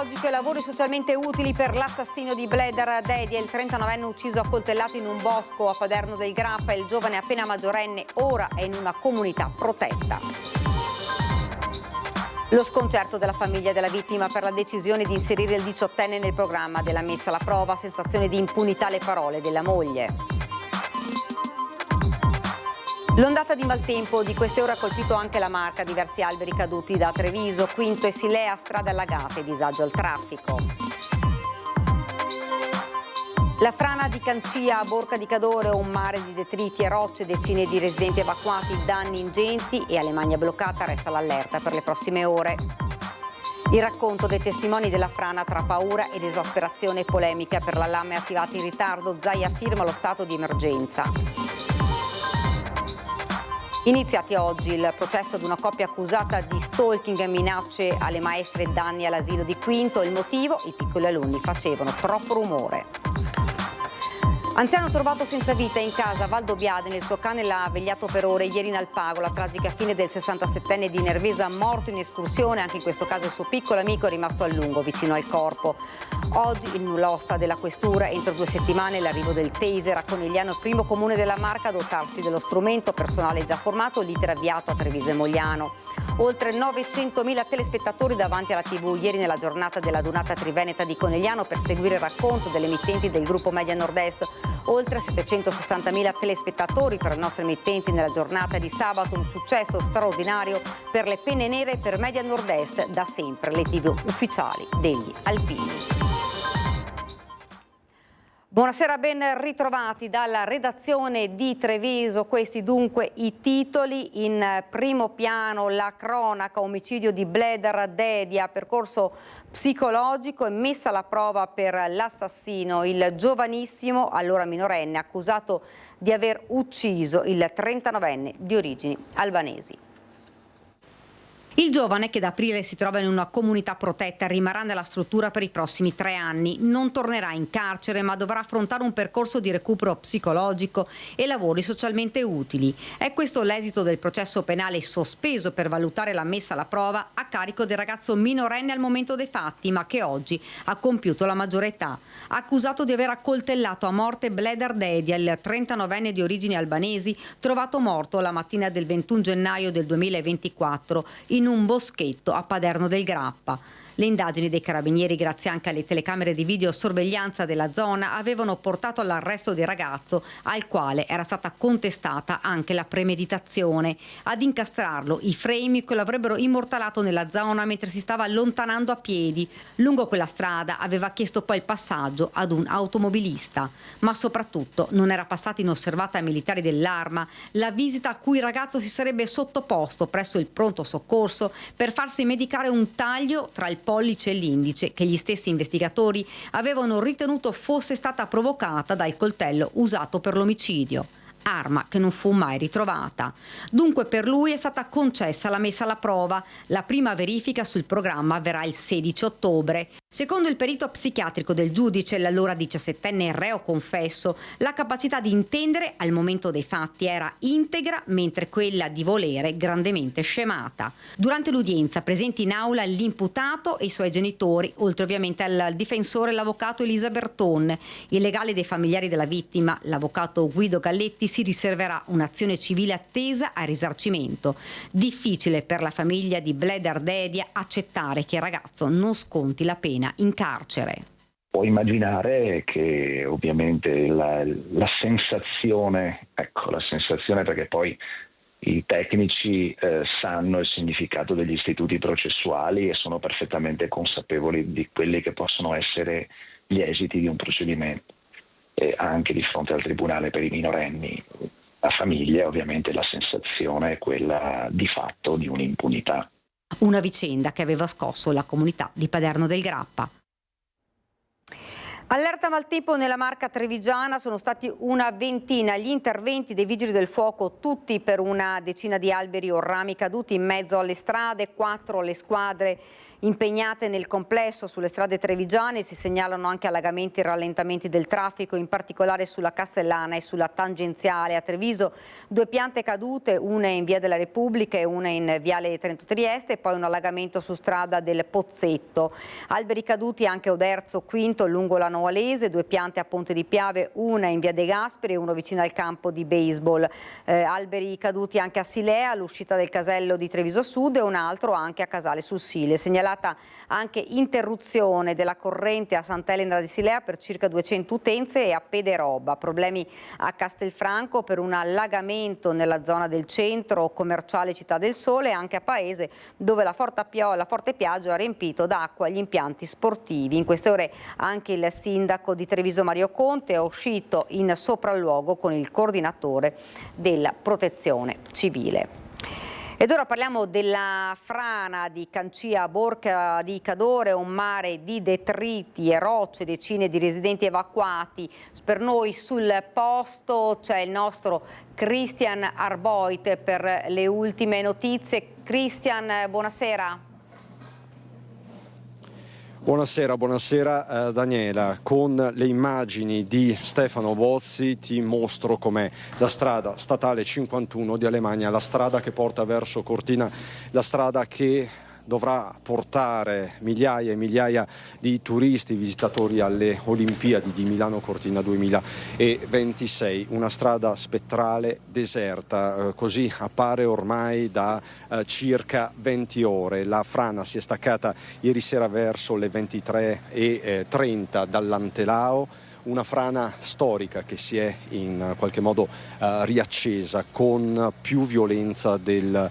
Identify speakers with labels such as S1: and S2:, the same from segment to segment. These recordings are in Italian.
S1: psicologico e lavori socialmente utili per l'assassino di Bleder Dedia, il 39enne ucciso a coltellate in un bosco a Paderno del Grappa. Il giovane appena maggiorenne ora è in una comunità protetta. Lo sconcerto della famiglia della vittima per la decisione di inserire il 18enne nel programma della messa alla prova, sensazione di impunità le parole della moglie. L'ondata di maltempo di queste ore ha colpito anche la Marca, diversi alberi caduti da Treviso, Quinto e Silea, strade allagate, disagio al traffico. La frana di Cancia a Borca di Cadore, un mare di detriti e rocce, decine di residenti evacuati, danni ingenti e Alemagna bloccata, resta l'allerta per le prossime ore. Il racconto dei testimoni della frana tra paura ed esasperazione e polemica per l'allarme attivato in ritardo, Zaia firma lo stato di emergenza. Iniziati oggi il processo ad una coppia accusata di stalking e minacce alle maestre e danni all'asilo di Quinto. Il motivo? I piccoli alunni facevano troppo rumore. Anziano trovato senza vita in casa a Valdobbiadene, il suo cane l'ha vegliato per ore. Ieri in Alpago la tragica fine del 67enne di Nervesa, morto in escursione. Anche in questo caso il suo piccolo amico è rimasto a lungo vicino al corpo. Oggi il nulla osta della questura, entro 2 settimane l'arrivo del taser a Conegliano, primo comune della Marca a dotarsi dello strumento, personale già formato, l'iter avviato a Treviso e Mogliano. Oltre 900.000 telespettatori davanti alla TV ieri nella giornata della Dunata Triveneta di Conegliano per seguire il racconto delle emittenti del gruppo Media Nord-Est. Oltre 760.000 telespettatori per le nostre emittenti nella giornata di sabato, un successo straordinario per le penne nere e per Media Nord-Est, da sempre le TV ufficiali degli alpini. Buonasera, ben ritrovati dalla redazione di Treviso. Questi dunque i titoli. In primo piano la cronaca, omicidio di Bleder Dedia, percorso psicologico e messa alla prova per l'assassino, il giovanissimo, allora minorenne, accusato di aver ucciso il 39enne di origini albanesi. Il giovane, che da aprile si trova in una comunità protetta, rimarrà nella struttura per i prossimi 3 anni. Non tornerà in carcere, ma dovrà affrontare un percorso di recupero psicologico e lavori socialmente utili. È questo l'esito del processo penale sospeso per valutare la messa alla prova a carico del ragazzo minorenne al momento dei fatti, ma che oggi ha compiuto la maggiore età. Accusato di aver accoltellato a morte Bleder Dedia, il 39enne di origini albanesi, trovato morto la mattina del 21 gennaio del 2024 in un boschetto a Paderno del Grappa. Le indagini dei carabinieri, grazie anche alle telecamere di videosorveglianza della zona, avevano portato all'arresto del ragazzo, al quale era stata contestata anche la premeditazione. Ad incastrarlo i freni che lo avrebbero immortalato nella zona mentre si stava allontanando a piedi. Lungo quella strada aveva chiesto poi il passaggio ad un automobilista. Ma soprattutto non era passata inosservata ai militari dell'Arma la visita a cui il ragazzo si sarebbe sottoposto presso il pronto soccorso per farsi medicare un taglio tra il pollice e l'indice, che gli stessi investigatori avevano ritenuto fosse stata provocata dal coltello usato per l'omicidio. Arma che non fu mai ritrovata. Dunque per lui è stata concessa la messa alla prova. La prima verifica sul programma avverrà il 16 ottobre. Secondo il perito psichiatrico del giudice, l'allora 17enne reo confesso, la capacità di intendere al momento dei fatti era integra, mentre quella di volere grandemente scemata. Durante l'udienza presenti in aula l'imputato e i suoi genitori, oltre ovviamente al difensore l'avvocato Elisa Berton. Il legale dei familiari della vittima, l'avvocato Guido Galletti, si riserverà un'azione civile attesa a risarcimento. Difficile per la famiglia di Bleder Dedia accettare che il ragazzo non sconti la pena in carcere.
S2: Può immaginare che ovviamente la sensazione, perché poi i tecnici sanno il significato degli istituti processuali e sono perfettamente consapevoli di quelli che possono essere gli esiti di un procedimento. Anche di fronte al tribunale per i minorenni. La famiglia, ovviamente, la sensazione è quella di fatto di un'impunità.
S1: Una vicenda che aveva scosso la comunità di Paderno del Grappa. Allerta maltempo nella Marca trevigiana, sono stati una ventina gli interventi dei vigili del fuoco, tutti per una decina di alberi o rami caduti in mezzo alle strade, 4 le squadre impegnate nel complesso sulle strade trevigiane. Si segnalano anche allagamenti e rallentamenti del traffico, in particolare sulla Castellana e sulla tangenziale. A Treviso 2 piante cadute, una in via della Repubblica e una in viale Trento Trieste, e poi un allagamento su strada del Pozzetto. Alberi caduti anche a Oderzo Quinto lungo la Noalese, 2 piante a Ponte di Piave, una in via De Gasperi e uno vicino al campo di baseball. Alberi caduti anche a Silea, all'uscita del casello di Treviso Sud, e un altro anche a Casale sul Sile. Segnalata anche interruzione della corrente a Sant'Elena di Silea per circa 200 utenze e a Pederoba. Problemi a Castelfranco per un allagamento nella zona del centro commerciale Città del Sole, e anche a Paese, dove la forte pioggia ha riempito d'acqua gli impianti sportivi. In queste ore anche il sindaco di Treviso Mario Conte è uscito in sopralluogo con il coordinatore della Protezione Civile. Ed ora parliamo della frana di Cancia, Borca di Cadore, un mare di detriti e rocce, decine di residenti evacuati. Per noi sul posto c'è il nostro Christian Arboit per le ultime notizie. Christian, buonasera.
S3: Buonasera Daniela, con le immagini di Stefano Bozzi ti mostro com'è la strada statale 51 di Alemagna, la strada che porta verso Cortina, la strada che dovrà portare migliaia e migliaia di turisti visitatori alle Olimpiadi di Milano Cortina 2026. Una strada spettrale, deserta, così appare ormai da circa 20 ore. La frana si è staccata ieri sera verso le 23:30 dall'Antelao. Una frana storica che si è in qualche modo riaccesa con più violenza del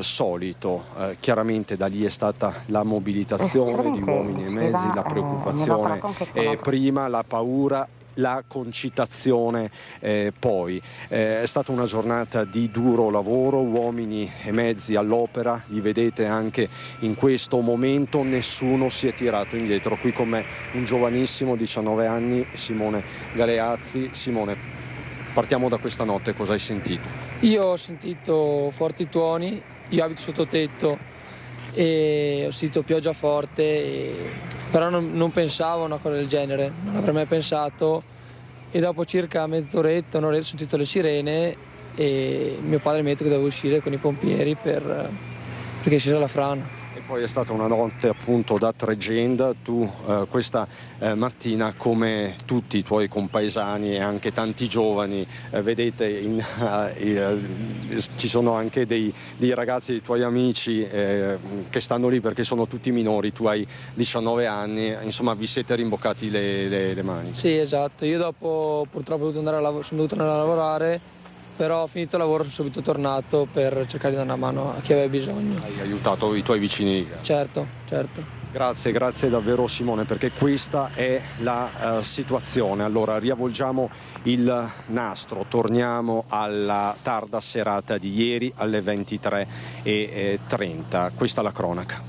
S3: solito. Chiaramente da lì è stata la mobilitazione di uomini e mezzi, la preoccupazione prima, la paura, la concitazione poi. È stata una giornata di duro lavoro, uomini e mezzi all'opera, li vedete anche in questo momento, nessuno si è tirato indietro. Qui con me un giovanissimo, 19 anni, Simone Galeazzi. Simone, partiamo da questa notte, cosa hai sentito?
S4: Io ho sentito forti tuoni, io abito sotto tetto e ho sentito pioggia forte, però non pensavo a una cosa del genere, non avrei mai pensato, e dopo circa mezz'oretta, un'oretta ho sentito le sirene e mio padre mi ha detto che dovevo uscire con i pompieri perché è scesa la frana.
S3: E poi è stata una notte appunto da tregenda. Tu questa mattina, come tutti i tuoi compaesani e anche tanti giovani, vedete ci sono anche dei ragazzi, dei tuoi amici che stanno lì perché sono tutti minori, tu hai 19 anni, insomma vi siete rimboccati le mani.
S4: Sì, esatto, io dopo purtroppo sono dovuto andare a lavorare, però ho finito il lavoro, sono subito tornato per cercare di dare una mano a chi aveva bisogno. Hai
S3: aiutato i tuoi vicini?
S4: Certo.
S3: Grazie davvero Simone, perché questa è la situazione. Allora riavvolgiamo il nastro, torniamo alla tarda serata di ieri alle 23:30. Questa è la cronaca.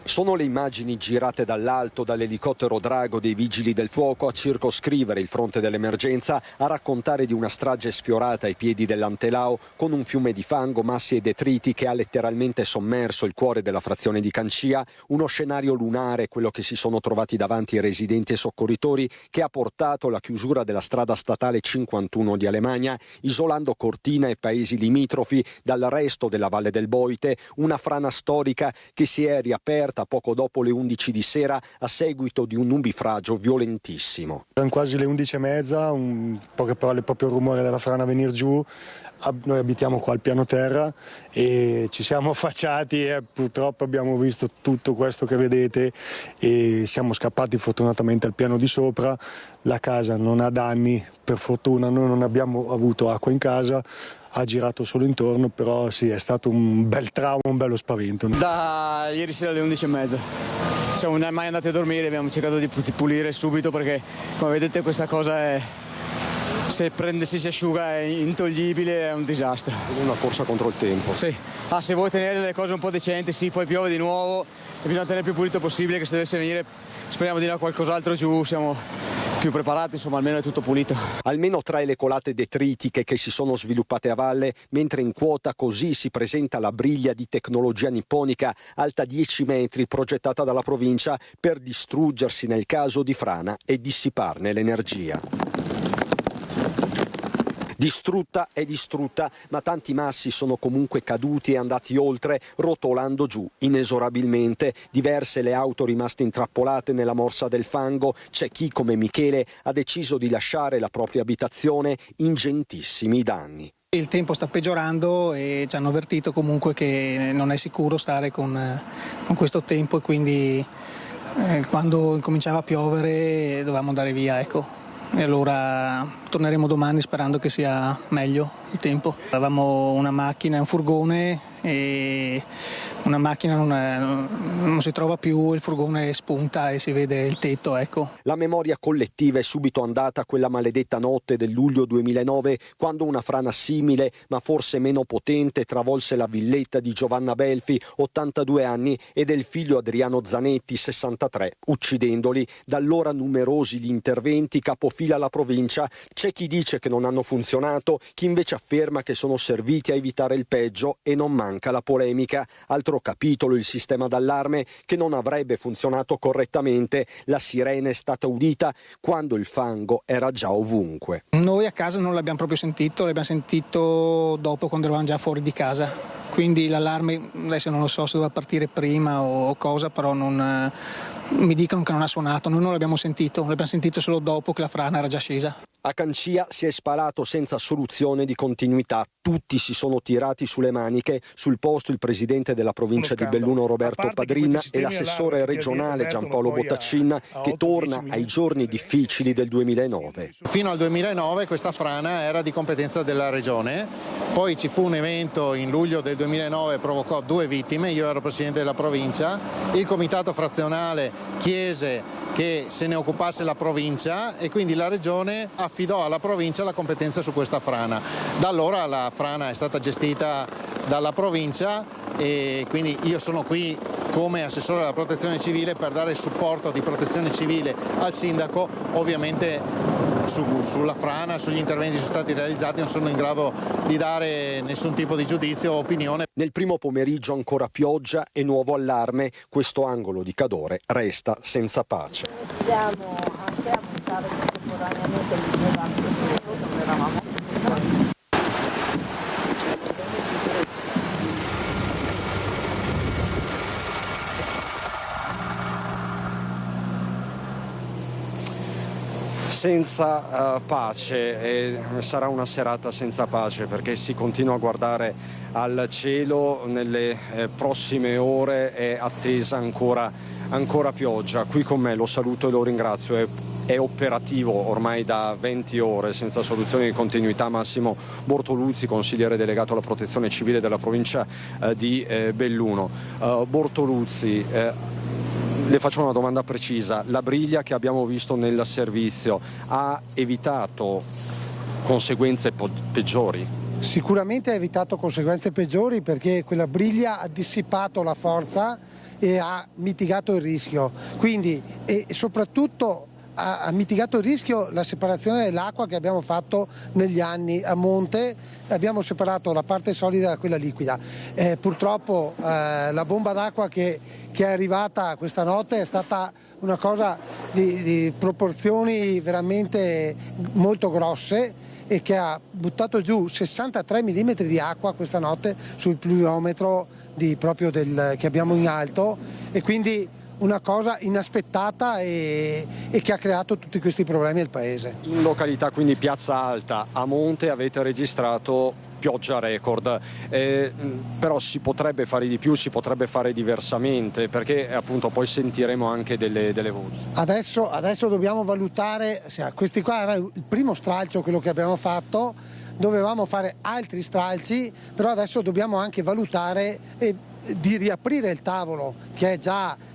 S3: Sono le immagini girate dall'alto dall'elicottero Drago dei Vigili del Fuoco a circoscrivere il fronte dell'emergenza, a raccontare di una strage sfiorata ai piedi dell'Antelao con un fiume di fango, massi e detriti che ha letteralmente sommerso il cuore della frazione di Cancia, uno scenario lunare, quello che si sono trovati davanti i residenti e soccorritori, che ha portato alla chiusura della strada statale 51 di Alemagna, isolando Cortina e paesi limitrofi dal resto della Valle del Boite, una frana storica che si è riaperta poco dopo le 11 di sera a seguito di un nubifragio violentissimo.
S5: Erano quasi le 11:30, poche parole, proprio il rumore della frana venire giù. Noi abitiamo qua al piano terra e ci siamo affacciati e purtroppo abbiamo visto tutto questo che vedete e siamo scappati fortunatamente al piano di sopra. La casa non ha danni, per fortuna noi non abbiamo avuto acqua in casa, ha girato solo intorno, però sì, è stato un bel trauma, un bello spavento.
S6: Da ieri sera alle 11:30 siamo mai andati a dormire, abbiamo cercato di pulire subito perché come vedete questa cosa se si asciuga è intoglibile, è un disastro.
S3: È una corsa contro il tempo.
S6: Sì. Se vuoi tenere le cose un po' decenti, sì, poi piove di nuovo e bisogna tenere il più pulito possibile, che se dovesse venire speriamo di dare qualcos'altro giù, siamo più preparati, insomma almeno è tutto pulito.
S3: Almeno 3 le colate detritiche che si sono sviluppate a valle, mentre in quota così si presenta la briglia di tecnologia nipponica alta 10 metri progettata dalla provincia per distruggersi nel caso di frana e dissiparne l'energia. Distrutta è distrutta, ma tanti massi sono comunque caduti e andati oltre, rotolando giù inesorabilmente. Diverse le auto rimaste intrappolate nella morsa del fango. C'è chi, come Michele, ha deciso di lasciare la propria abitazione, ingentissimi danni.
S7: Il tempo sta peggiorando e ci hanno avvertito comunque che non è sicuro stare con questo tempo, e quindi quando incominciava a piovere dovevamo andare via, ecco. E allora torneremo domani sperando che sia meglio il tempo. Avevamo una macchina, un furgone, e una macchina non si trova più, il furgone spunta e si vede il tetto, ecco.
S3: La memoria collettiva è subito andata a quella maledetta notte del luglio 2009, quando una frana simile, ma forse meno potente, travolse la villetta di Giovanna Belfi, 82 anni, e del figlio Adriano Zanetti, 63, uccidendoli. Da allora numerosi gli interventi, capofila alla provincia. C'è chi dice che non hanno funzionato, chi invece afferma che sono serviti a evitare il peggio, e non manca la polemica. Altro capitolo il sistema d'allarme, che non avrebbe funzionato correttamente. La sirena è stata udita quando il fango era già ovunque.
S7: Noi a casa non l'abbiamo proprio sentito, l'abbiamo sentito dopo, quando eravamo già fuori di casa. Quindi l'allarme, adesso non lo so se doveva partire prima o cosa, però mi dicono che non ha suonato, noi non l'abbiamo sentito solo dopo che la frana era già scesa.
S3: A Cancia si è sparato senza soluzione di continuità, tutti si sono tirati sulle maniche. Sul posto il presidente della provincia di Belluno Roberto Padrina e l'assessore regionale Giampaolo Bottaccin, che torna ai giorni difficili del 2009.
S8: Fino al 2009 questa frana era di competenza della regione, poi ci fu un evento in luglio del 2009, provocò 2 vittime, io ero presidente della provincia, il comitato frazionale chiese che se ne occupasse la provincia e quindi la regione affidò alla provincia la competenza su questa frana. Da allora la frana è stata gestita dalla provincia e quindi io sono qui come assessore della protezione civile per dare il supporto di protezione civile al sindaco. Ovviamente sulla frana, sugli interventi che sono stati realizzati non sono in grado di dare nessun tipo di giudizio o opinione.
S3: Nel primo pomeriggio ancora pioggia e nuovo allarme, questo angolo di Cadore resta senza pace.
S9: Dobbiamo anche aumentare contemporaneamente il livello dove eravamo.
S3: Senza pace, sarà una serata senza pace, perché si continua a guardare al cielo. Nelle prossime ore è attesa ancora pioggia. Qui con me, lo saluto e lo ringrazio, è operativo ormai da 20 ore senza soluzione di continuità Massimo Bortoluzzi, consigliere delegato alla protezione civile della provincia di Belluno. Bortoluzzi, le faccio una domanda precisa: la briglia che abbiamo visto nel servizio ha evitato conseguenze peggiori?
S10: Sicuramente ha evitato conseguenze peggiori, perché quella briglia ha dissipato la forza e ha mitigato il rischio, quindi, e soprattutto ha mitigato il rischio la separazione dell'acqua che abbiamo fatto negli anni a monte. Abbiamo separato la parte solida da quella liquida. Purtroppo la bomba d'acqua che è arrivata questa notte è stata una cosa di proporzioni veramente molto grosse, e che ha buttato giù 63 mm di acqua questa notte sul pluviometro che abbiamo in alto, e quindi una cosa inaspettata e che ha creato tutti questi problemi al paese.
S3: In località quindi Piazza Alta, a monte, avete registrato pioggia record, però si potrebbe fare di più, si potrebbe fare diversamente, perché appunto poi sentiremo anche delle voci.
S10: Adesso dobbiamo valutare, questi qua era il primo stralcio, quello che abbiamo fatto, dovevamo fare altri stralci, però adesso dobbiamo anche valutare di riaprire il tavolo che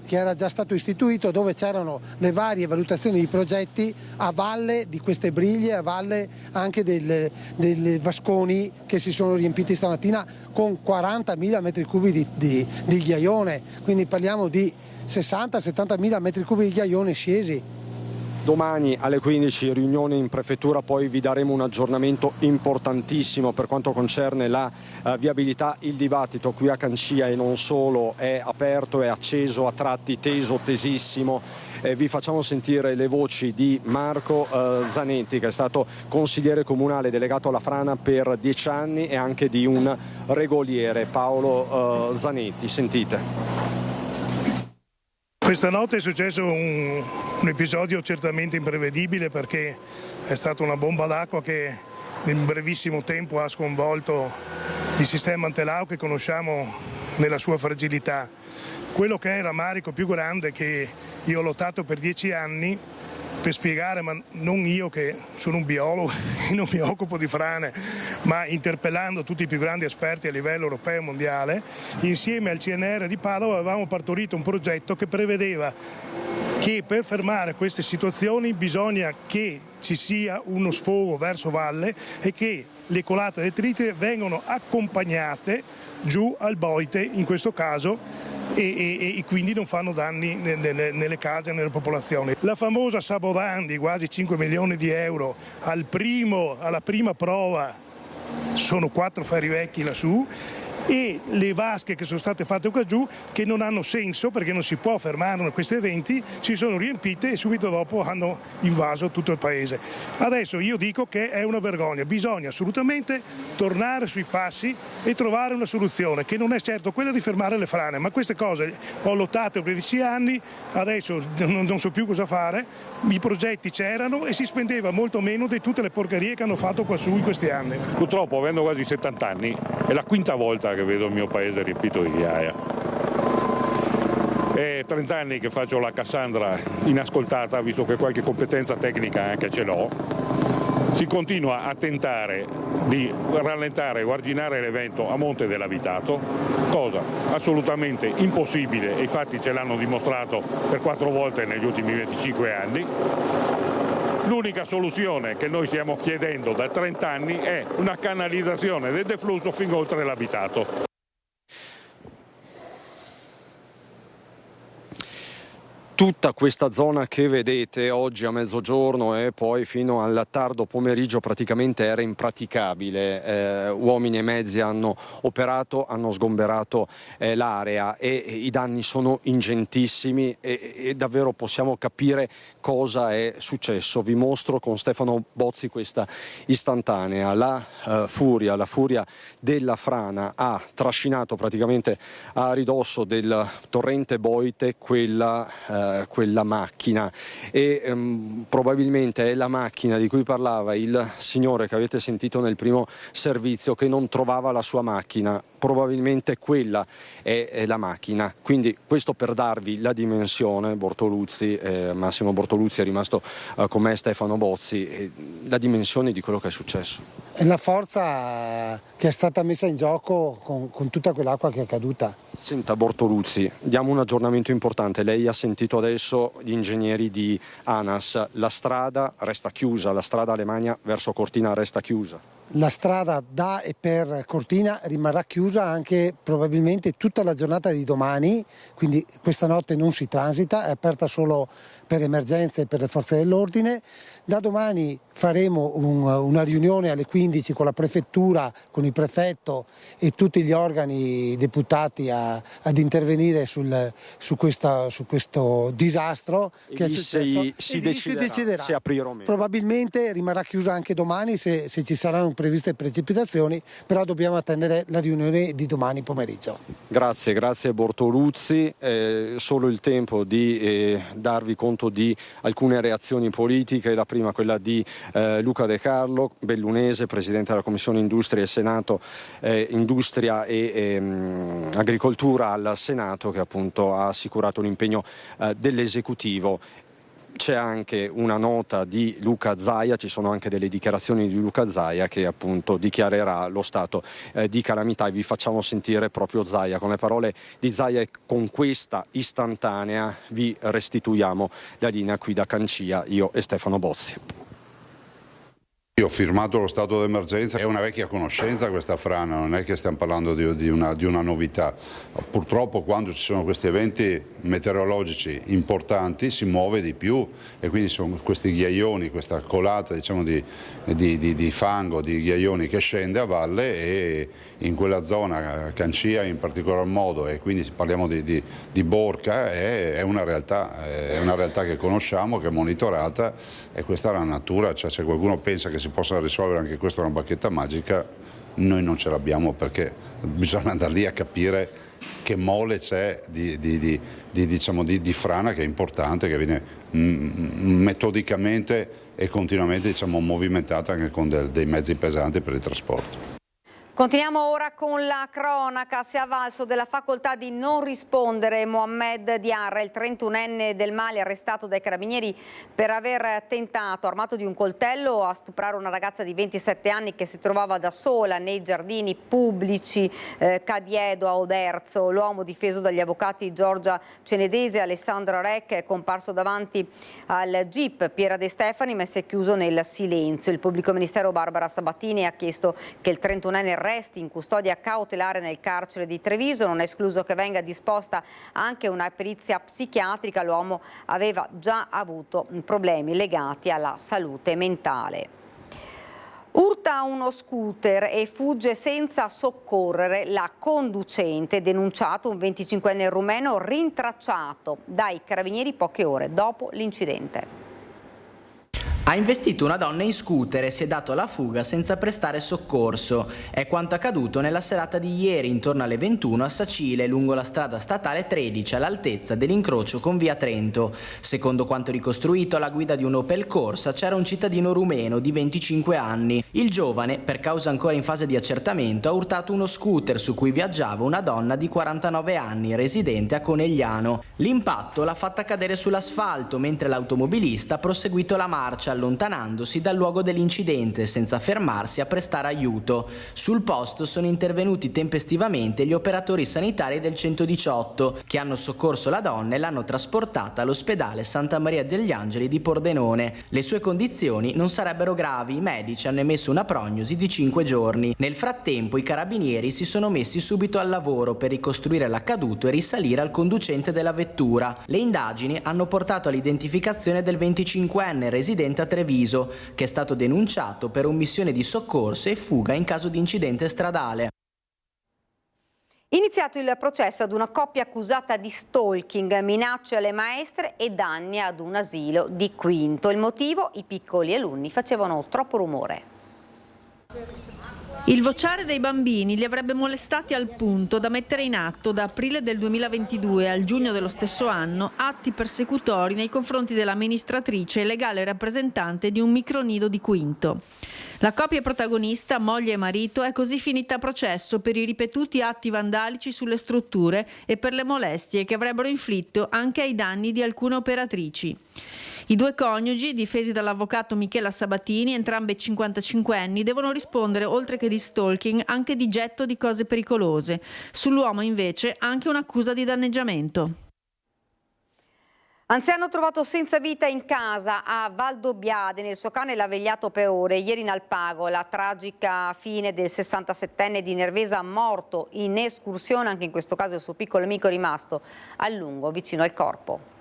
S10: che era già stato istituito, dove c'erano le varie valutazioni di progetti a valle di queste briglie, a valle anche delle vasconi che si sono riempiti stamattina con 40.000 metri cubi di ghiaione, quindi parliamo di 60-70.000 metri cubi di ghiaione scesi.
S3: Domani alle 15 riunione in prefettura, poi vi daremo un aggiornamento importantissimo per quanto concerne la viabilità. Il dibattito qui a Cancia e non solo è aperto, è acceso, a tratti teso, tesissimo. Vi facciamo sentire le voci di Marco Zanetti, che è stato consigliere comunale delegato alla Frana per 10 anni e anche di un regoliere, Paolo Zanetti. Sentite.
S11: Questa notte è successo un episodio certamente imprevedibile, perché è stata una bomba d'acqua che in brevissimo tempo ha sconvolto il sistema Antelau che conosciamo nella sua fragilità. Quello che è il rammarico più grande, che io ho lottato per 10 anni per spiegare, ma non io che sono un biologo e non mi occupo di frane, ma interpellando tutti i più grandi esperti a livello europeo e mondiale, insieme al CNR di Padova avevamo partorito un progetto che prevedeva che per fermare queste situazioni bisogna che ci sia uno sfogo verso valle e che le colate detrite vengono accompagnate giù al Boite in questo caso, e quindi non fanno danni nelle case e nelle popolazioni. La famosa Sabodan di quasi 5 milioni di euro alla prima prova, sono 4 ferri vecchi lassù, e le vasche che sono state fatte qua giù, che non hanno senso perché non si può fermare questi eventi, si sono riempite e subito dopo hanno invaso tutto il paese. Adesso io dico che è una vergogna, bisogna assolutamente tornare sui passi e trovare una soluzione, che non è certo quella di fermare le frane, ma queste cose ho lottato per 10 anni, adesso non so più cosa fare, i progetti c'erano e si spendeva molto meno di tutte le porcherie che hanno fatto qua su in questi anni.
S12: Purtroppo, avendo quasi 70 anni, è la quinta volta che vedo il mio paese riempito di ghiaia. È 30 anni che faccio la Cassandra inascoltata, visto che qualche competenza tecnica anche ce l'ho. Si continua a tentare di rallentare o arginare l'evento a monte dell'abitato, cosa assolutamente impossibile, e i fatti ce l'hanno dimostrato per 4 volte negli ultimi 25 anni. L'unica soluzione che noi stiamo chiedendo da 30 anni è una canalizzazione del deflusso fin oltre l'abitato.
S3: Tutta questa zona che vedete oggi a mezzogiorno e poi fino al tardo pomeriggio praticamente era impraticabile. Uomini e mezzi hanno operato, hanno sgomberato l'area e i danni sono ingentissimi e davvero possiamo capire cosa è successo. Vi mostro con Stefano Bozzi questa istantanea. La furia della frana ha trascinato praticamente a ridosso del torrente Boite quella macchina e probabilmente è la macchina di cui parlava il signore che avete sentito nel primo servizio, che non trovava la sua macchina. Probabilmente quella è la macchina, quindi questo per darvi la dimensione. Massimo Bortoluzzi è rimasto con me, Stefano Bozzi, la dimensione di quello che è successo.
S10: È la forza che è stata messa in gioco con tutta quell'acqua che è caduta.
S3: Senta Bortoluzzi, diamo un aggiornamento importante. Lei ha sentito adesso gli ingegneri di ANAS, la strada resta chiusa, la strada Alemagna verso Cortina resta chiusa.
S10: La strada da e per Cortina rimarrà chiusa anche probabilmente tutta la giornata di domani, quindi questa notte non si transita, è aperta solo per emergenze e per le forze dell'ordine. Da domani faremo una riunione alle 15 con la prefettura, con il prefetto e tutti gli organi deputati ad intervenire su questo disastro che è successo. Si deciderà
S3: se aprire o meno.
S10: Probabilmente rimarrà chiusa anche domani se ci saranno previste precipitazioni, però dobbiamo attendere la riunione di domani pomeriggio.
S3: Grazie Bortoluzzi. Solo il tempo di darvi conto di alcune reazioni politiche. La prima quella di Luca De Carlo, bellunese, presidente della Commissione Industria e Senato, Industria e Agricoltura al Senato, che appunto ha assicurato l'impegno dell'esecutivo. c'è anche una nota di Luca Zaia, ci sono anche delle dichiarazioni di Luca Zaia che appunto dichiarerà lo stato di calamità, e vi facciamo sentire proprio Zaia con le parole di Zaia, e con questa istantanea vi restituiamo la linea qui da Cancia, io e Stefano Bozzi.
S13: Io ho firmato lo stato d'emergenza, è una vecchia conoscenza questa frana, non è che stiamo parlando di una novità. Purtroppo quando ci sono questi eventi meteorologici importanti si muove di più, e quindi sono questi ghiaioni, questa colata diciamo di fango, di ghiaioni che scende a valle, e in quella zona, Cancia in particolar modo, e quindi parliamo di Borca, è una realtà che conosciamo, che è monitorata, e questa è la natura. Cioè, se qualcuno pensa che si possa risolvere anche questa una bacchetta magica, noi non ce l'abbiamo, perché bisogna andare lì a capire che mole c'è di frana, che è importante, che viene metodicamente e continuamente movimentata anche con dei mezzi pesanti per il trasporto.
S1: Continuiamo ora con la cronaca. Si è avvalso della facoltà di non rispondere Mohamed Diarra, il 31enne del Mali, arrestato dai carabinieri per aver tentato, armato di un coltello, a stuprare una ragazza di 27 anni che si trovava da sola nei giardini pubblici Cadiedo a Oderzo. L'uomo, difeso dagli avvocati Giorgia Cenedesi e Alessandra Rec, è comparso davanti al GIP Piera De Stefani, ma si è chiuso nel silenzio. Il pubblico ministero Barbara Sabatini ha chiesto che il 31enne resti in custodia cautelare nel carcere di Treviso. Non è escluso che venga disposta anche una perizia psichiatrica. L'uomo aveva già avuto problemi legati alla salute mentale. Urta uno scooter e fugge senza soccorrere la conducente, denunciato un 25enne rumeno rintracciato dai carabinieri poche ore dopo l'incidente.
S14: Ha investito una donna in scooter e si è dato alla fuga senza prestare soccorso. È quanto accaduto nella serata di ieri, intorno alle 21 a Sacile, lungo la strada statale 13, all'altezza dell'incrocio con via Trento. Secondo quanto ricostruito, alla guida di un Opel Corsa c'era un cittadino rumeno di 25 anni. Il giovane, per causa ancora in fase di accertamento, ha urtato uno scooter su cui viaggiava una donna di 49 anni, residente a Conegliano. L'impatto l'ha fatta cadere sull'asfalto, mentre l'automobilista ha proseguito la marcia, allontanandosi dal luogo dell'incidente senza fermarsi a prestare aiuto. Sul posto sono intervenuti tempestivamente gli operatori sanitari del 118 che hanno soccorso la donna e l'hanno trasportata all'ospedale Santa Maria degli Angeli di Pordenone. Le sue condizioni non sarebbero gravi, i medici hanno emesso una prognosi di 5 giorni. Nel frattempo i carabinieri si sono messi subito al lavoro per ricostruire l'accaduto e risalire al conducente della vettura. Le indagini hanno portato all'identificazione del 25enne residente a Treviso, che è stato denunciato per omissione di soccorso e fuga in caso di incidente stradale.
S1: Iniziato il processo ad una coppia accusata di stalking, minacce alle maestre e danni ad un asilo di Quinto. Il motivo? I piccoli alunni facevano troppo rumore.
S15: Il vociare dei bambini li avrebbe molestati al punto da mettere in atto da aprile del 2022 al giugno dello stesso anno atti persecutori nei confronti dell'amministratrice e legale rappresentante di un micronido di Quinto. La coppia protagonista, moglie e marito, è così finita a processo per i ripetuti atti vandalici sulle strutture e per le molestie che avrebbero inflitto anche ai danni di alcune operatrici. I due coniugi, difesi dall'avvocato Michela Sabatini, entrambe 55 anni, devono rispondere, oltre che di stalking, anche di getto di cose pericolose. Sull'uomo, invece, anche un'accusa di danneggiamento.
S1: Anziano trovato senza vita in casa a Valdobbiadene, il suo cane l'ha vegliato per ore. Ieri in Alpago la tragica fine del 67enne di Nervesa, morto in escursione, anche in questo caso il suo piccolo amico è rimasto a lungo vicino al corpo.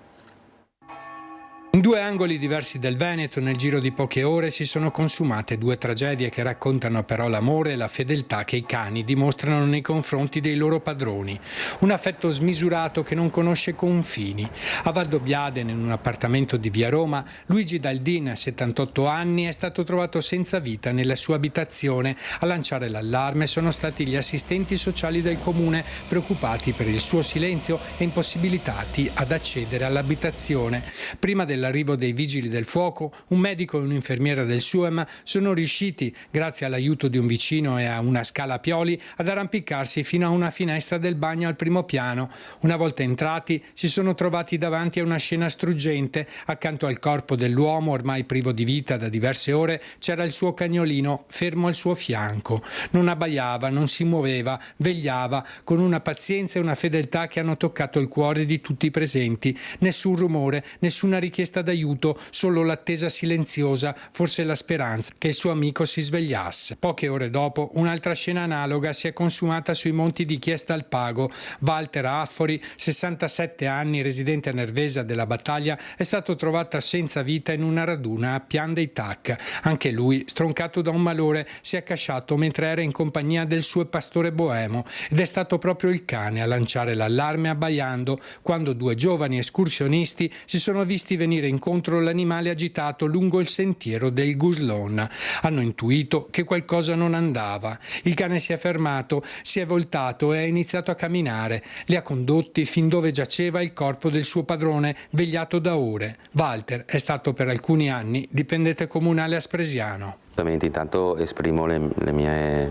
S16: In due angoli diversi del Veneto, nel giro di poche ore, si sono consumate due tragedie che raccontano però l'amore e la fedeltà che i cani dimostrano nei confronti dei loro padroni. Un affetto smisurato che non conosce confini. A Valdobbiadene, in un appartamento di via Roma, Luigi Daldin, 78 anni, è stato trovato senza vita nella sua abitazione. A lanciare l'allarme sono stati gli assistenti sociali del comune, preoccupati per il suo silenzio e impossibilitati ad accedere all'abitazione. Prima della l'arrivo dei vigili del fuoco, un medico e un'infermiera del SUEM sono riusciti, grazie all'aiuto di un vicino e a una scala a pioli, ad arrampicarsi fino a una finestra del bagno al primo piano. Una volta entrati, si sono trovati davanti a una scena struggente. Accanto al corpo dell'uomo, ormai privo di vita da diverse ore, c'era il suo cagnolino fermo al suo fianco. Non abbaiava, non si muoveva, vegliava con una pazienza e una fedeltà che hanno toccato il cuore di tutti i presenti. Nessun rumore, nessuna richiesta d'aiuto, solo l'attesa silenziosa, forse la speranza che il suo amico si svegliasse. Poche ore dopo, un'altra scena analoga si è consumata sui monti di Chiesta al Pago. Walter Affori, 67 anni, residente a Nervesa della Battaglia, è stato trovato senza vita in una raduna a Pian dei Tac. Anche lui, stroncato da un malore, si è accasciato mentre era in compagnia del suo pastore boemo, ed è stato proprio il cane a lanciare l'allarme abbaiando quando due giovani escursionisti si sono visti venire incontro l'animale agitato lungo il sentiero del Guslon. Hanno intuito che qualcosa non andava. Il cane si è fermato, si è voltato e ha iniziato a camminare. Li ha condotti fin dove giaceva il corpo del suo padrone, vegliato da ore. Walter è stato per alcuni anni dipendente comunale a Spresiano.
S17: Intanto esprimo le mie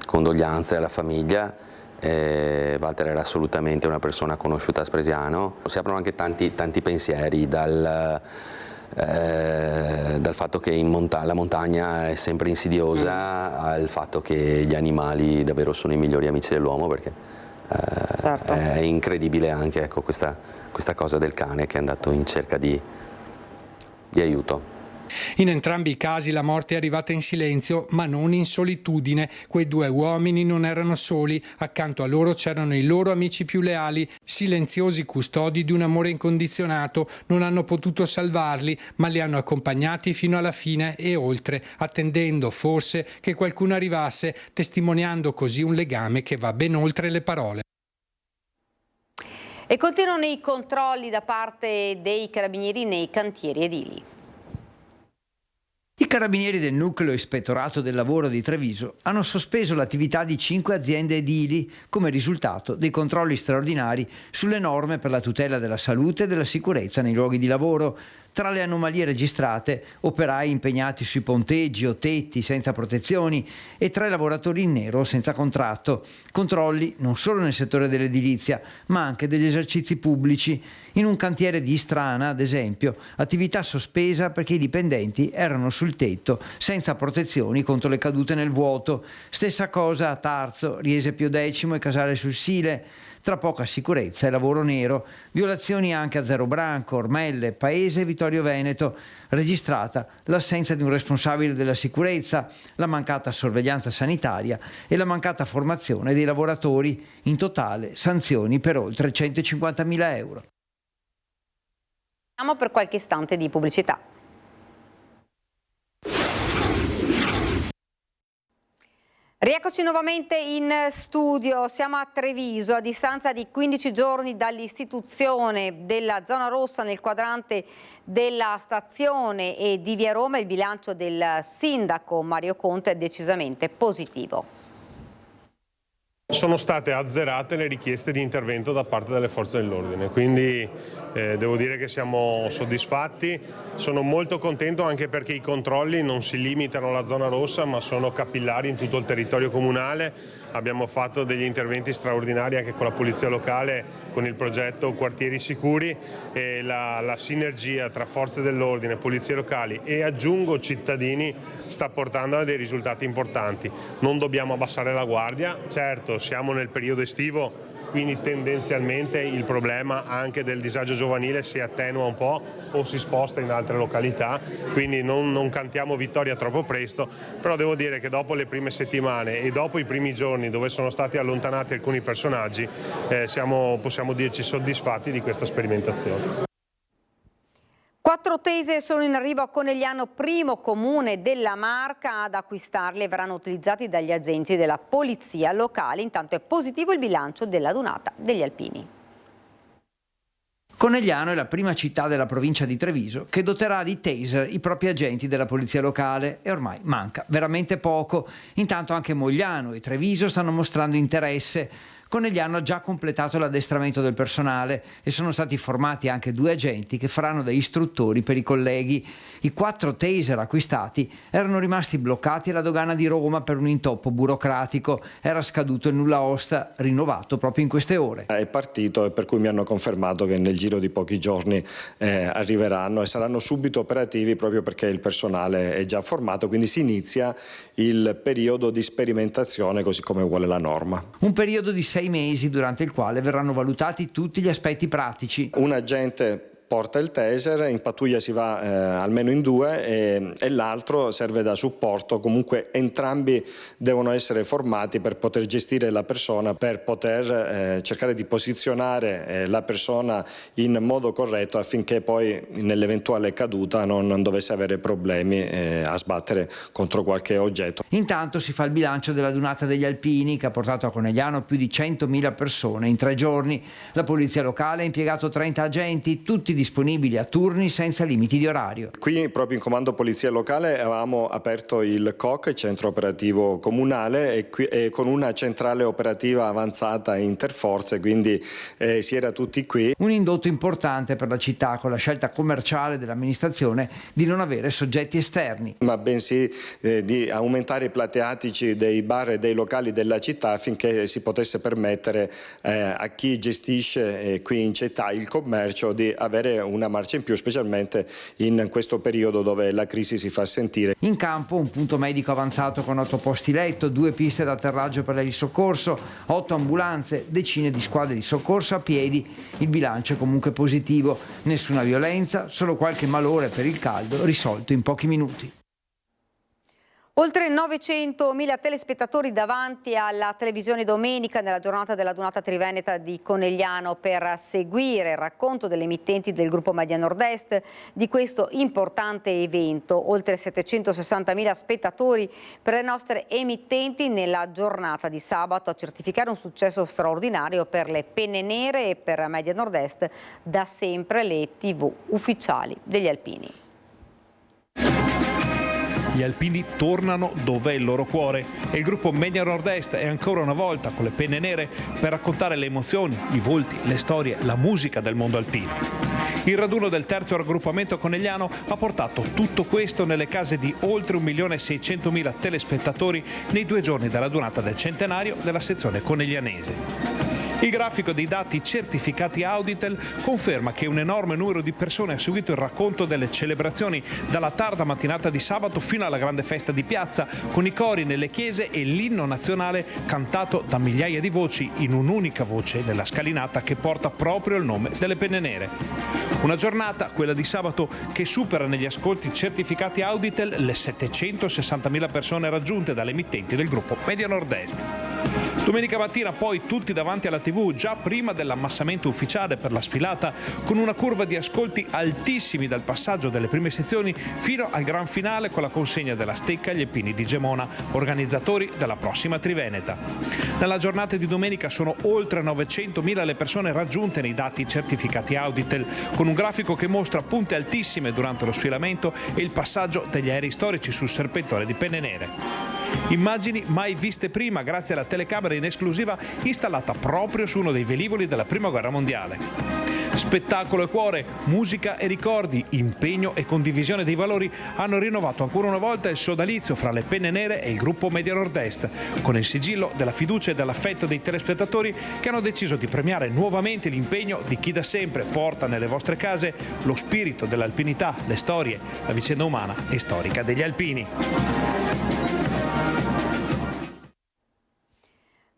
S17: condoglianze alla famiglia. Walter era assolutamente una persona conosciuta a Spresiano. Si aprono anche tanti pensieri dal fatto che la montagna è sempre insidiosa al fatto che gli animali davvero sono i migliori amici dell'uomo, perché certo. È incredibile anche questa cosa del cane che è andato in cerca di aiuto.
S16: In entrambi i casi la morte è arrivata in silenzio, ma non in solitudine. Quei due uomini non erano soli, accanto a loro c'erano i loro amici più leali, silenziosi custodi di un amore incondizionato. Non hanno potuto salvarli, ma li hanno accompagnati fino alla fine e oltre, attendendo forse che qualcuno arrivasse, testimoniando così un legame che va ben oltre le parole.
S1: E continuano i controlli da parte dei carabinieri nei cantieri edili.
S18: I carabinieri del Nucleo Ispettorato del Lavoro di Treviso hanno sospeso l'attività di 5 aziende edili come risultato dei controlli straordinari sulle norme per la tutela della salute e della sicurezza nei luoghi di lavoro. Tra le anomalie registrate, operai impegnati sui ponteggi o tetti senza protezioni e 3 lavoratori in nero senza contratto. Controlli non solo nel settore dell'edilizia, ma anche degli esercizi pubblici. In un cantiere di Istrana, ad esempio, attività sospesa perché i dipendenti erano sul tetto senza protezioni contro le cadute nel vuoto. Stessa cosa a Tarzo, Riese Pio X e Casale sul Sile. Tra poca sicurezza e lavoro nero, violazioni anche a Zerobranco, Ormelle, Paese e Vittorio Veneto, registrata l'assenza di un responsabile della sicurezza, la mancata sorveglianza sanitaria e la mancata formazione dei lavoratori, in totale sanzioni per oltre 150.000 euro.
S1: Andiamo per qualche istante di pubblicità. Rieccoci nuovamente in studio, siamo a Treviso, a distanza di 15 giorni dall'istituzione della zona rossa nel quadrante della stazione e di Via Roma. Il bilancio del sindaco Mario Conte è decisamente positivo.
S19: Sono state azzerate le richieste di intervento da parte delle forze dell'ordine, quindi devo dire che siamo soddisfatti. Sono molto contento anche perché i controlli non si limitano alla zona rossa ma sono capillari in tutto il territorio comunale. Abbiamo fatto degli interventi straordinari anche con la polizia locale, con il progetto Quartieri Sicuri, e la sinergia tra forze dell'ordine, polizie locali e aggiungo cittadini sta portando a dei risultati importanti. Non dobbiamo abbassare la guardia, certo siamo nel periodo estivo, quindi tendenzialmente il problema anche del disagio giovanile si attenua un po' o si sposta in altre località, quindi non cantiamo vittoria troppo presto, però devo dire che dopo le prime settimane e dopo i primi giorni dove sono stati allontanati alcuni personaggi possiamo dirci soddisfatti di questa sperimentazione.
S1: 4 Taser sono in arrivo a Conegliano, primo comune della Marca ad acquistarli e verranno utilizzati dagli agenti della polizia locale. Intanto è positivo il bilancio della Dunata degli Alpini.
S18: Conegliano è la prima città della provincia di Treviso che doterà di taser i propri agenti della polizia locale e ormai manca veramente poco. Intanto anche Mogliano e Treviso stanno mostrando interesse. Conegliano ha già completato l'addestramento del personale e sono stati formati anche 2 agenti che faranno da istruttori per i colleghi. I 4 taser acquistati erano rimasti bloccati alla dogana di Roma per un intoppo burocratico. Era scaduto il nulla osta, rinnovato proprio in queste ore.
S20: È partito e per cui mi hanno confermato che nel giro di pochi giorni arriveranno e saranno subito operativi, proprio perché il personale è già formato, quindi si inizia il periodo di sperimentazione così come vuole la norma.
S18: Un periodo di 6 mesi durante il quale verranno valutati tutti gli aspetti pratici.
S20: Un agente porta il taser, in pattuglia si va almeno in 2 e l'altro serve da supporto. Comunque entrambi devono essere formati per poter gestire la persona, per poter cercare di posizionare la persona in modo corretto affinché poi nell'eventuale caduta non dovesse avere problemi a sbattere contro qualche oggetto.
S18: Intanto si fa il bilancio della Dunata degli Alpini, che ha portato a Conegliano più di 100.000 persone in 3 giorni. La polizia locale ha impiegato 30 agenti, tutti disponibili a turni senza limiti di orario.
S20: Qui proprio in comando polizia locale avevamo aperto il COC, centro operativo comunale, e con una centrale operativa avanzata interforze, quindi si era tutti qui.
S18: Un indotto importante per la città, con la scelta commerciale dell'amministrazione di non avere soggetti esterni,
S20: ma bensì di aumentare i plateatici dei bar e dei locali della città affinché si potesse permettere a chi gestisce qui in città il commercio di avere una marcia in più, specialmente in questo periodo dove la crisi si fa sentire.
S18: In campo un punto medico avanzato con 8 posti letto, 2 piste d'atterraggio per il soccorso, 8 ambulanze, decine di squadre di soccorso a piedi. Il bilancio è comunque positivo, nessuna violenza, solo qualche malore per il caldo risolto in pochi minuti.
S1: Oltre 900.000 telespettatori davanti alla televisione domenica nella giornata della Dunata Triveneta di Conegliano per seguire il racconto delle emittenti del gruppo Media Nord-Est di questo importante evento. Oltre 760.000 spettatori per le nostre emittenti nella giornata di sabato a certificare un successo straordinario per le Penne Nere e per Media Nord-Est, da sempre le TV ufficiali degli alpini.
S21: Gli alpini tornano dove è il loro cuore e il gruppo Media Nord-Est è ancora una volta con le Penne Nere per raccontare le emozioni, i volti, le storie, la musica del mondo alpino. Il raduno del terzo raggruppamento conegliano ha portato tutto questo nelle case di oltre 1.600.000 telespettatori nei 2 giorni della Dunata del centenario della sezione coneglianese. Il grafico dei dati certificati Auditel conferma che un enorme numero di persone ha seguito il racconto delle celebrazioni dalla tarda mattinata di sabato fino alla grande festa di piazza, con i cori nelle chiese e l'inno nazionale cantato da migliaia di voci in un'unica voce nella scalinata che porta proprio il nome delle Penne Nere. Una giornata, quella di sabato, che supera negli ascolti certificati Auditel le 760.000 persone raggiunte dalle emittenti del gruppo Media Nord-Est. Domenica mattina poi tutti davanti alla TV già prima dell'ammassamento ufficiale per la sfilata, con una curva di ascolti altissimi dal passaggio delle prime sezioni fino al gran finale con la consegna della stecca agli alpini di Gemona, organizzatori della prossima Triveneta. Nella giornata di domenica sono oltre 900.000 le persone raggiunte nei dati certificati Auditel, con un grafico che mostra punte altissime durante lo sfilamento e il passaggio degli aerei storici sul serpentone di Penne Nere. Immagini mai viste prima grazie alla telecamera in esclusiva installata proprio su uno dei velivoli della Prima Guerra Mondiale. Spettacolo e cuore, musica e ricordi, impegno e condivisione dei valori hanno rinnovato ancora una volta il sodalizio fra le Penne Nere e il gruppo Media Nord-Est, con il sigillo della fiducia e dell'affetto dei telespettatori che hanno deciso di premiare nuovamente l'impegno di chi da sempre porta nelle vostre case lo spirito dell'alpinità, le storie, la vicenda umana e storica degli alpini.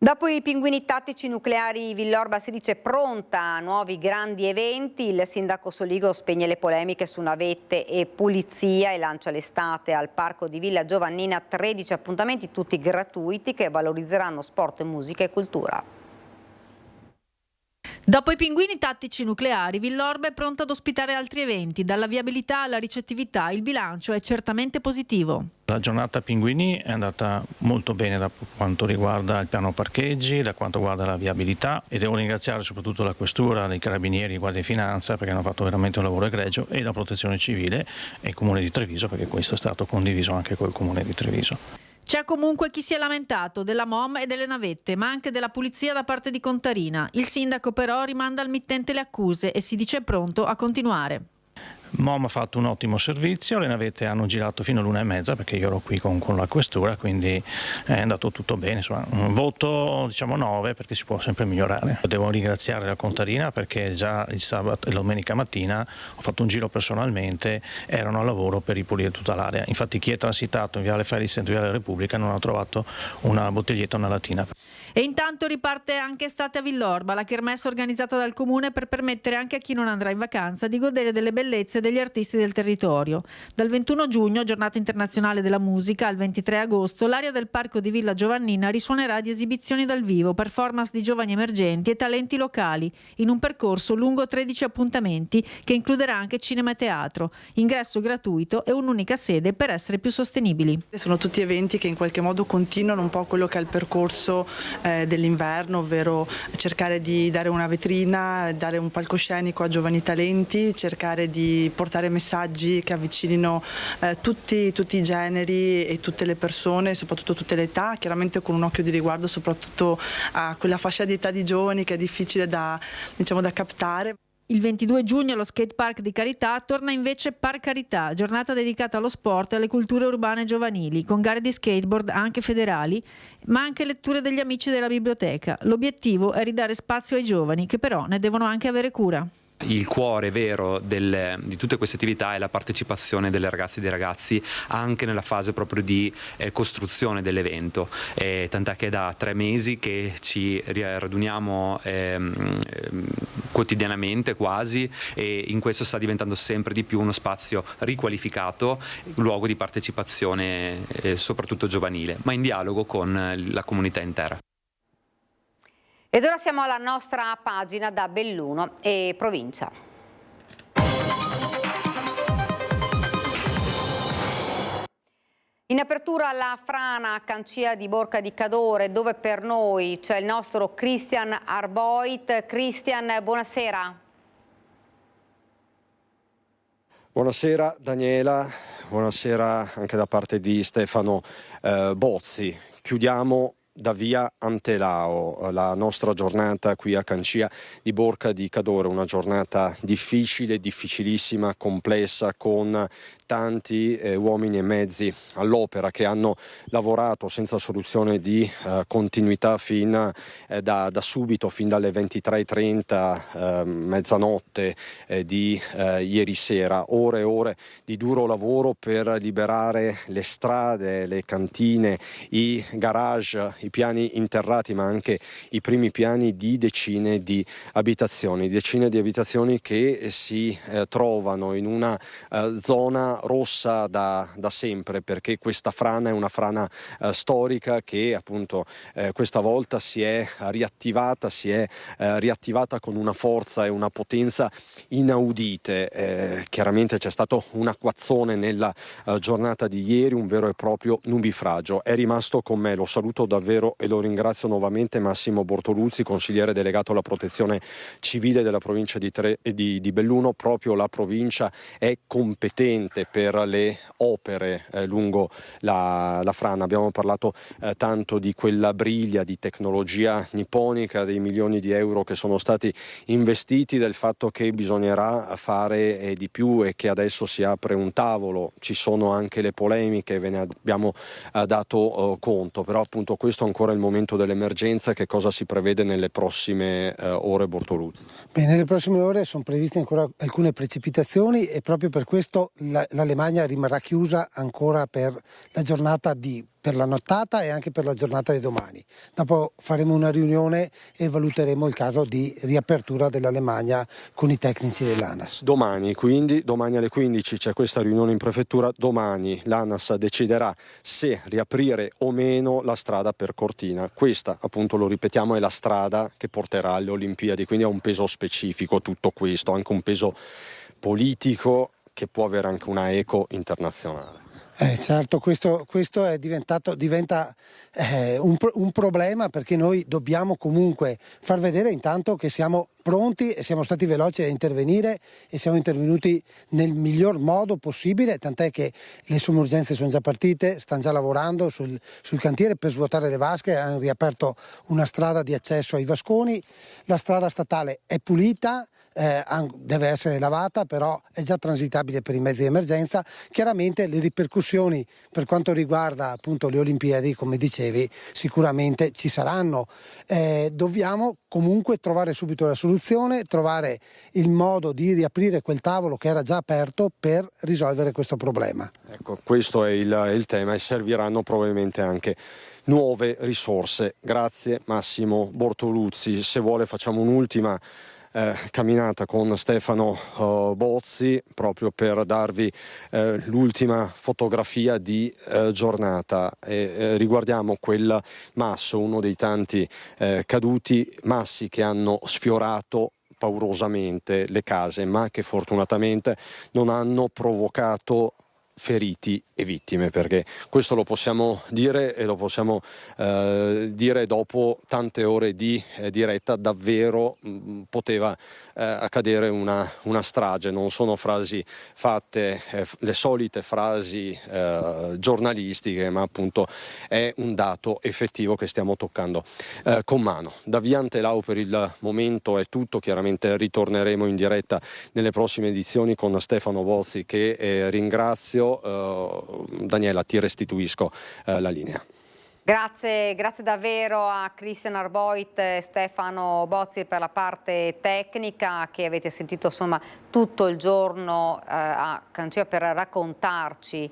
S1: Dopo i pinguini tattici nucleari, Villorba si dice pronta a nuovi grandi eventi. Il sindaco Soligo spegne le polemiche su navette e pulizia e lancia l'estate al parco di Villa Giovannina 13 appuntamenti tutti gratuiti che valorizzeranno sport, musica e cultura.
S15: Dopo i pinguini tattici nucleari, Villorba è pronta ad ospitare altri eventi. Dalla viabilità alla ricettività, il bilancio è certamente positivo.
S22: La giornata pinguini è andata molto bene da quanto riguarda il piano parcheggi, da quanto riguarda la viabilità, e devo ringraziare soprattutto la questura, i carabinieri, Guardia di Finanza, perché hanno fatto veramente un lavoro egregio, e la protezione civile e il comune di Treviso, perché questo è stato condiviso anche col comune di Treviso.
S15: C'è comunque chi si è lamentato della MOM e delle navette, ma anche della pulizia da parte di Contarina. Il sindaco però rimanda al mittente le accuse e si dice pronto a continuare.
S22: MOM ha fatto un ottimo servizio, le navette hanno girato fino all'1:30 perché io ero qui con la questura, quindi è andato tutto bene. Insomma, un voto 9 perché si può sempre migliorare. Devo ringraziare la Contarina perché già il sabato e la domenica mattina ho fatto un giro personalmente, erano a lavoro per ripulire tutta l'area. Infatti chi è transitato in Viale Felix e Viale Repubblica non ha trovato una bottiglietta o una latina.
S15: E intanto riparte anche estate a Villorba, la kermesse organizzata dal comune per permettere anche a chi non andrà in vacanza di godere delle bellezze degli artisti del territorio. Dal 21 giugno, giornata internazionale della musica, al 23 agosto, l'area del parco di Villa Giovannina risuonerà di esibizioni dal vivo, performance di giovani emergenti e talenti locali, in un percorso lungo 13 appuntamenti che includerà anche cinema e teatro, ingresso gratuito e un'unica sede per essere più sostenibili.
S2: Sono tutti eventi che in qualche modo continuano un po' quello che è il percorso dell'inverno, ovvero cercare di dare una vetrina, dare un palcoscenico a giovani talenti, cercare di portare messaggi che avvicinino tutti i generi e tutte le persone, soprattutto tutte le età, chiaramente con un occhio di riguardo soprattutto a quella fascia di età di giovani che è difficile da captare.
S15: Il 22 giugno allo skate park di Carità torna invece Park Carità, giornata dedicata allo sport e alle culture urbane giovanili, con gare di skateboard anche federali, ma anche letture degli amici della biblioteca. L'obiettivo è ridare spazio ai giovani, che però ne devono anche avere cura.
S4: Il cuore vero di tutte queste attività è la partecipazione delle ragazze e dei ragazzi anche nella fase proprio di costruzione dell'evento, tant'è che è da 3 mesi che ci raduniamo quotidianamente quasi, e in questo sta diventando sempre di più uno spazio riqualificato, luogo di partecipazione soprattutto giovanile, ma in dialogo con la comunità intera.
S1: Ed ora siamo alla nostra pagina da Belluno e provincia. In apertura la frana a Cancia di Borca di Cadore, dove per noi c'è il nostro Christian Arboit. Christian, buonasera.
S3: Buonasera Daniela, buonasera anche da parte di Stefano Bozzi. Chiudiamo da via Antelao la nostra giornata qui a Cancia di Borca di Cadore, una giornata difficile, difficilissima, complessa, con tanti uomini e mezzi all'opera che hanno lavorato senza soluzione di continuità fin da subito, fin dalle 23:30, mezzanotte di ieri sera. Ore e ore di duro lavoro per liberare le strade, le cantine, i garage, i piani interrati, ma anche i primi piani di decine di abitazioni che si trovano in una zona rossa da sempre, perché questa frana è una frana storica che appunto questa volta si è riattivata con una forza e una potenza inaudite. Chiaramente c'è stato un acquazzone nella giornata di ieri, un vero e proprio nubifragio. È rimasto con me, lo saluto davvero e lo ringrazio nuovamente, Massimo Bortoluzzi, consigliere delegato alla protezione civile della provincia di Belluno. Proprio la provincia è competente per le opere lungo la frana. Abbiamo parlato tanto di quella briglia di tecnologia nipponica, dei milioni di euro che sono stati investiti, del fatto che bisognerà fare di più e che adesso si apre un tavolo. Ci sono anche le polemiche, ve ne abbiamo dato conto, però appunto questo è ancora il momento dell'emergenza. Che cosa si prevede nelle prossime ore, Bortoluzzi?
S10: Bene, nelle prossime ore sono previste ancora alcune precipitazioni e proprio per questo la Lemagna rimarrà chiusa ancora per la giornata per la nottata e anche per la giornata di domani. Dopo faremo una riunione e valuteremo il caso di riapertura della Lemagna con i tecnici dell'ANAS.
S3: Domani alle 15 c'è questa riunione in prefettura. Domani l'ANAS deciderà se riaprire o meno la strada per Cortina. Questa, appunto, lo ripetiamo, è la strada che porterà alle Olimpiadi, quindi ha un peso specifico tutto questo, anche un peso politico che può avere anche una eco internazionale.
S10: Certo, questo diventa un problema, perché noi dobbiamo comunque far vedere intanto che siamo pronti e siamo stati veloci a intervenire e siamo intervenuti nel miglior modo possibile, tant'è che le sommergenze sono già partite, stanno già lavorando sul cantiere per svuotare le vasche, hanno riaperto una strada di accesso ai vasconi, la strada statale è pulita, deve essere lavata, però è già transitabile per i mezzi di emergenza. Chiaramente le ripercussioni per quanto riguarda appunto le Olimpiadi, come dicevi, sicuramente ci saranno. Dobbiamo comunque trovare subito la soluzione, trovare il modo di riaprire quel tavolo che era già aperto per risolvere questo problema.
S3: Ecco, questo è il tema, e serviranno probabilmente anche nuove risorse. Grazie Massimo Bortoluzzi. Se vuole facciamo un'ultima camminata con Stefano Bozzi, proprio per darvi l'ultima fotografia di giornata. Riguardiamo quel masso, uno dei tanti caduti, massi che hanno sfiorato paurosamente le case, ma che fortunatamente non hanno provocato feriti e vittime, perché questo lo possiamo dire, e lo possiamo dire dopo tante ore di diretta. Davvero poteva accadere una strage. Non sono frasi fatte, le solite frasi giornalistiche, ma appunto è un dato effettivo che stiamo toccando con mano. Da Viantelau per il momento è tutto. Chiaramente ritorneremo in diretta nelle prossime edizioni con Stefano Bozzi, che ringrazio. Daniela, ti restituisco la linea.
S1: Grazie davvero a Christian Arboit e Stefano Bozzi per la parte tecnica, che avete sentito insomma tutto il giorno a Cancia per raccontarci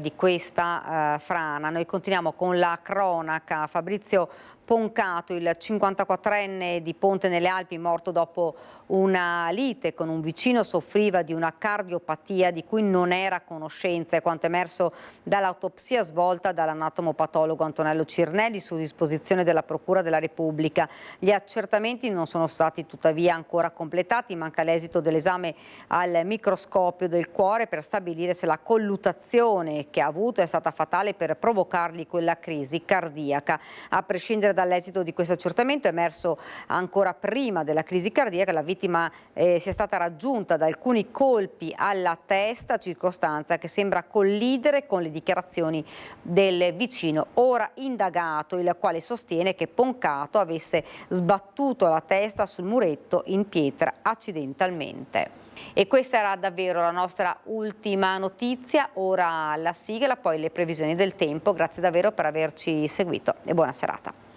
S1: di questa frana. Noi continuiamo con la cronaca. Fabrizio Poncato, il 54enne di Ponte nelle Alpi, morto dopo una lite con un vicino, soffriva di una cardiopatia di cui non era a conoscenza, è quanto emerso dall'autopsia svolta dall'anatomopatologo Antonello Cirnelli su disposizione della Procura della Repubblica. Gli accertamenti non sono stati tuttavia ancora completati, manca l'esito dell'esame al microscopio del cuore per stabilire se la colluttazione che ha avuto è stata fatale per provocargli quella crisi cardiaca. A prescindere dall'esito di questo accertamento, è emerso ancora prima della crisi cardiaca la vittima sia stata raggiunta da alcuni colpi alla testa, circostanza che sembra collidere con le dichiarazioni del vicino ora indagato, il quale sostiene che Poncato avesse sbattuto la testa sul muretto in pietra accidentalmente. E questa era davvero la nostra ultima notizia. Ora la sigla, poi le previsioni del tempo. Grazie davvero per averci seguito e buona serata.